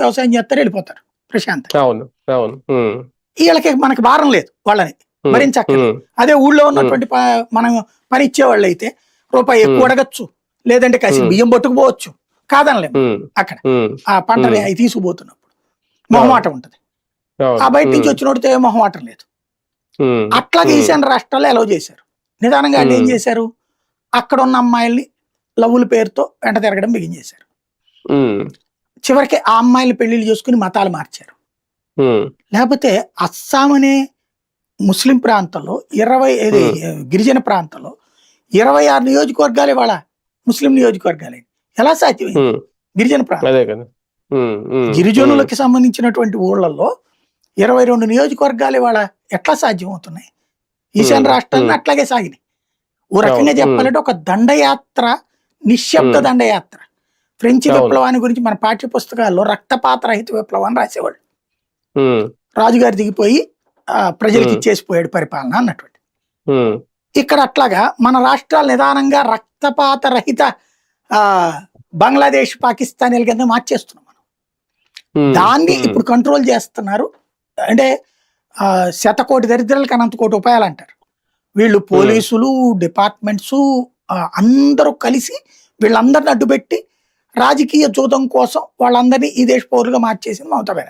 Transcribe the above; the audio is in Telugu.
వ్యవసాయం చేస్తారు, వెళ్ళిపోతారు ప్రశాంతంగా. అవును అవును వీళ్ళకి మనకి భారం లేదు వాళ్ళని భరించక్కర్లేదు. అదే ఊళ్ళో ఉన్నటువంటి మనం పని ఇచ్చేవాళ్ళు అయితే రూపాయి ఎక్కువ అడగచ్చు, లేదంటే కసి బియ్యం పట్టుకుపోవచ్చు, కాదనలేము. అక్కడ ఆ పంటని అవి తీసుకుపోతున్నప్పుడు మొహమాటం ఉంటది. ఆ బయట నుంచి వచ్చినోడితే మొహమాటం లేదు. అట్లాగే ఈశాన్య రాష్ట్రాల్లో అలౌ చేశారు. నిదానంగా వాళ్ళు ఏం చేశారు, అక్కడ ఉన్న అమ్మాయిల్ని లవ్వుల పేరుతో వెంట తిరగడం బిగించేశారు. చివరికి ఆ అమ్మాయిలు పెళ్లిళ్ళు చేసుకుని మతాలు మార్చారు. లేకపోతే అస్సాం అనే ముస్లిం ప్రాంతంలో 20 గిరిజన ప్రాంతంలో 26 నియోజకవర్గాలు ఇవాళ ముస్లిం నియోజకవర్గాలే. ఎలా సాధ్యమైంది? గిరిజన ప్రాంతం గిరిజనులకి సంబంధించినటువంటి ఊళ్ళల్లో 22 నియోజకవర్గాలు ఇవాళ ఎట్లా సాధ్యం అవుతున్నాయి? ఈశాన్య రాష్ట్రాలను అట్లాగే సాగినాయి. ఓ రకంగా చెప్పాలంటే ఒక దండయాత్ర, నిశ్శబ్ద దండయాత్ర. ఫ్రెంచ్ విప్లవాన్ని గురించి మన పాఠ్య పుస్తకాల్లో రక్తపాత రహిత విప్లవాన్ని రాసేవాళ్ళు. రాజుగారు దిగిపోయి ప్రజలకు ఇచ్చేసిపోయాడు పరిపాలన అన్నటువంటి. ఇక్కడ అట్లాగా మన రాష్ట్రాలు నిదానంగా రక్తపాత రహిత బంగ్లాదేశ్, పాకిస్తాన్ కింద మార్చేస్తున్నాం మనం. దాన్ని ఇప్పుడు కంట్రోల్ చేస్తున్నారు. అంటే 100 కోటి దరిద్రాలకు అనంత కోటి ఉపాయాలు అంటారు. వీళ్ళు పోలీసులు, డిపార్ట్మెంట్స్ అందరూ కలిసి వీళ్ళందరిని అడ్డుపెట్టి రాజకీయ జూదం కోసం వాళ్ళందరినీ ఈ దేశ పౌరులుగా మార్చేసింది మమతా బెనర్జీ.